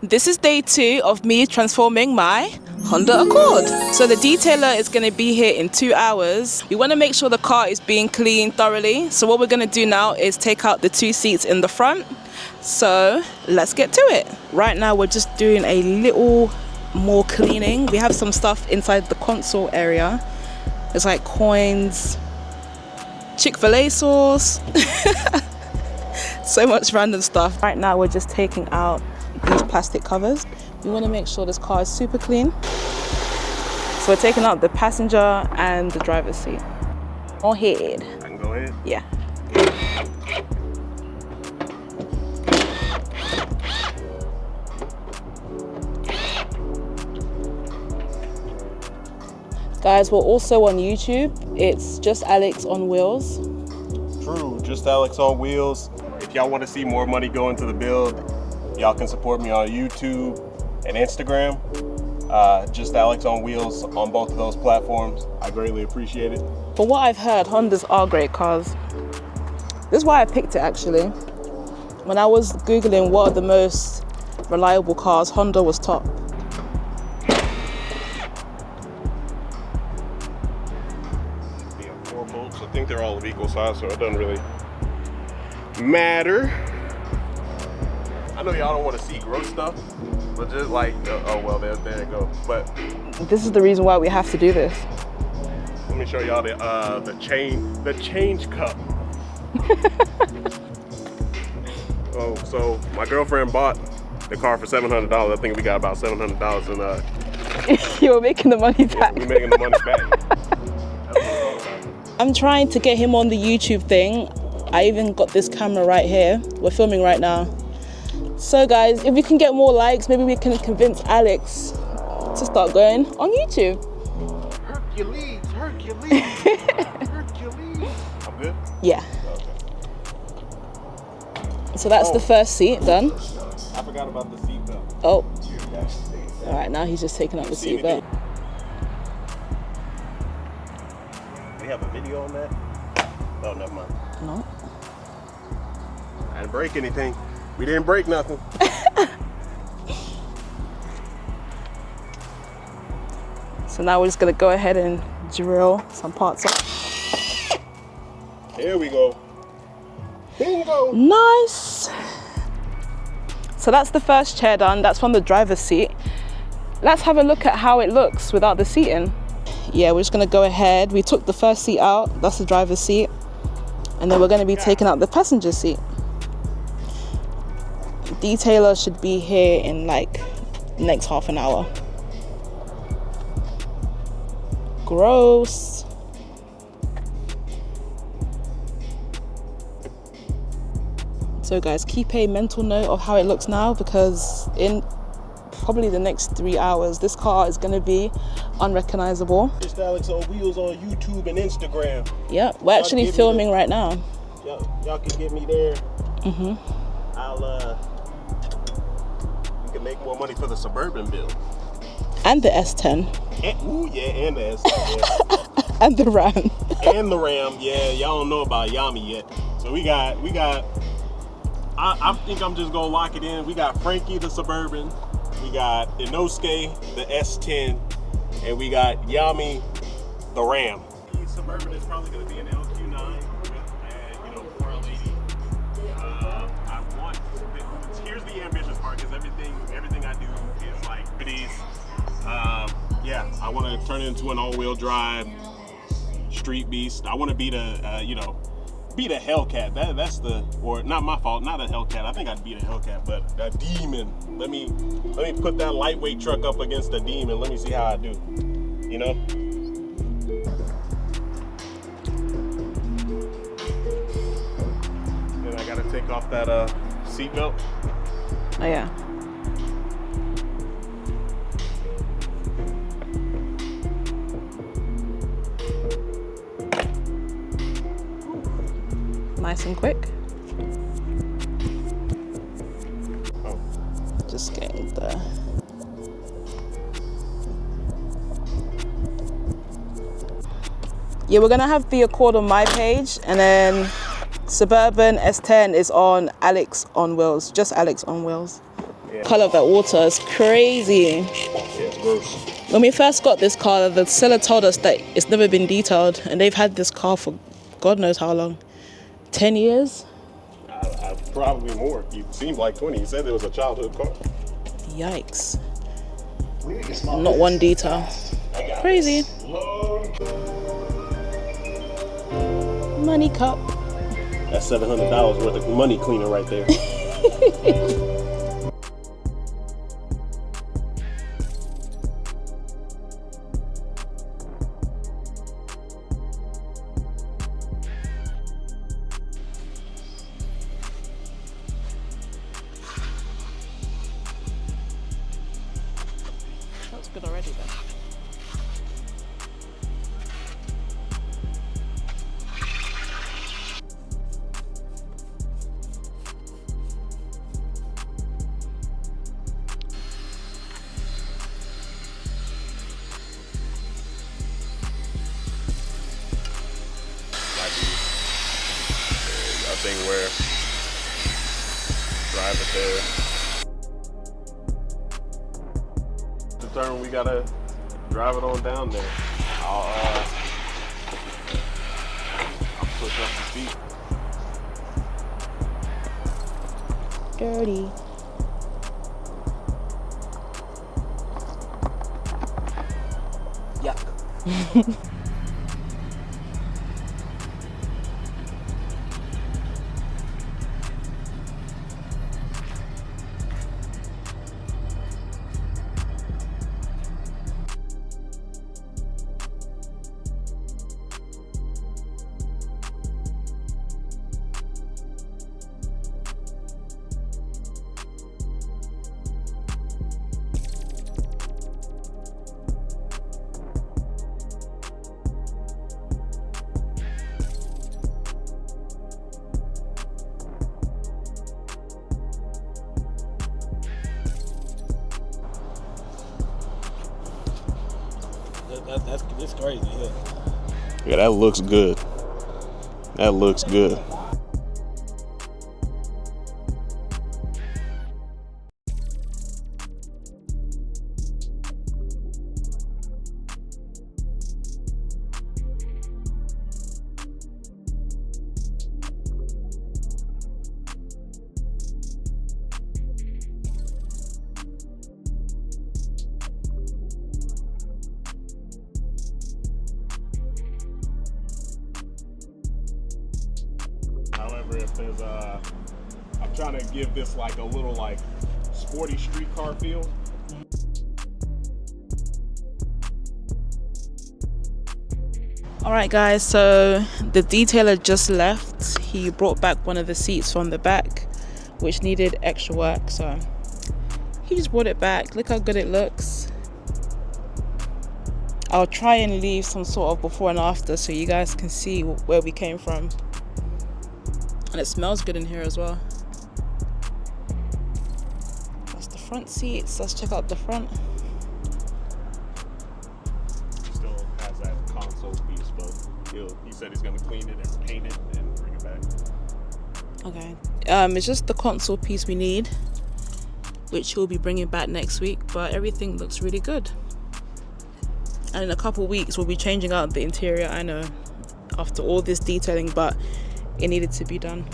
This is day 2 of me transforming my Honda Accord. So the detailer is going to be here in 2 hours. We want to make sure the car is being cleaned thoroughly. So what we're going to do now is take out the 2 seats in the front. So let's get to it. Right now we're just doing a little more cleaning. We have some stuff inside the console area. It's like coins, Chick-fil-A sauce, so much random stuff. Right now we're just taking out these plastic covers. We want to make sure this car is super clean. So we're taking out the passenger and the driver's seat. Go ahead. I can go ahead? Yeah. Guys, we're also on YouTube. It's just Alex on Wheels. True, just Alex on Wheels. If y'all want to see more money go into the build, y'all can support me on YouTube and Instagram. Just Alex on Wheels on both of those platforms. I greatly appreciate it. For what I've heard, Hondas are great cars. This is why I picked it actually. When I was Googling what are the most reliable cars, Honda was top. Being 4 bolts, I think they're all of equal size, so it doesn't really matter. I know y'all don't want to see gross stuff, but just like, oh well, there it goes. But this is the reason why we have to do this. let me show y'all the change cup. So my girlfriend bought the car for $700. I think we got about $700 in You're making the money back. we're making the money back. I'm trying to get him on the YouTube thing. I even got this camera right here. We're filming right now. So guys, if we can get more likes, maybe we can convince Alex to start going on YouTube. Hercules. I'm good? Yeah. Okay. So that's the first seat done. I forgot about the seatbelt. Oh. All right, now he's just taking out the seatbelt. We have a video on that? Oh, never mind. No. I didn't break anything. We didn't break nothing. So now we're just gonna go ahead and drill some parts off. Here we go. Bingo! Nice. So that's the first chair done. That's from the driver's seat. Let's have a look at how it looks without the seating. Yeah, we're just gonna go ahead. We took the first seat out. That's the driver's seat. And then we're gonna be taking out the passenger seat. Detailer should be here in like the next half an hour. Gross. So guys, keep a mental note of how it looks now, because in probably the next 3 hours, this car is gonna be unrecognizable. Just Alex on Wheels on YouTube and Instagram. Yeah, we're actually filming right now. Y'all can get me there. We can make more money for the Suburban build. And the S10. And the S10. Yeah. And the Ram. And the Ram. Yeah, y'all don't know about Yami yet. So we got. I think I'm just gonna lock it in. We got Frankie the Suburban. We got Inosuke the S10, and we got Yami the Ram. The Suburban is probably gonna be an LQ9 with 480. Here's the ambitious part, because everything I do is like these. Yeah, I want to turn it into an all-wheel drive street beast. I want to be the beat a Hellcat. That's or not my fault, not a Hellcat. I think I'd beat a Hellcat, but a Demon. Let me put that lightweight truck up against a Demon. Let me see how I do. You know? Then I gotta take off that seatbelt. Oh yeah. Nice and quick. Oh. Just getting the yeah, we're gonna have the Accord on my page, and then Suburban S10 is on Alex on Wheels, just Alex on Wheels. Yeah. Color of that water is crazy. Yeah, it's gross. When we first got this car, the seller told us that it's never been detailed, and they've had this car for God knows how long. 10 years? Probably more. You seemed like 20. You said it was a childhood car. Yikes. Not one detail. Crazy. Money cup. That's $700 worth of money cleaner right there. That's good already then. I think where drive it there. The turn we gotta drive it on down there. I'll push up the seat. Dirty. Yuck. It's crazy, yeah. Yeah, that looks good. That looks good. However, if there's I'm trying to give this like a little like sporty street car feel. Alright guys, so the detailer just left. He brought back one of the seats from the back, which needed extra work, so he just brought it back. Look how good it looks. I'll try and leave some sort of before and after so you guys can see where we came from. And it smells good in here as well. That's the front seats. Let's check out the front. Still has that console piece, but he said he's gonna clean it and paint it and bring it back. Okay. It's just the console piece we need, which he'll be bringing back next week, but everything looks really good. And in a couple weeks we'll be changing out the interior, I know, after all this detailing, but it needed to be done.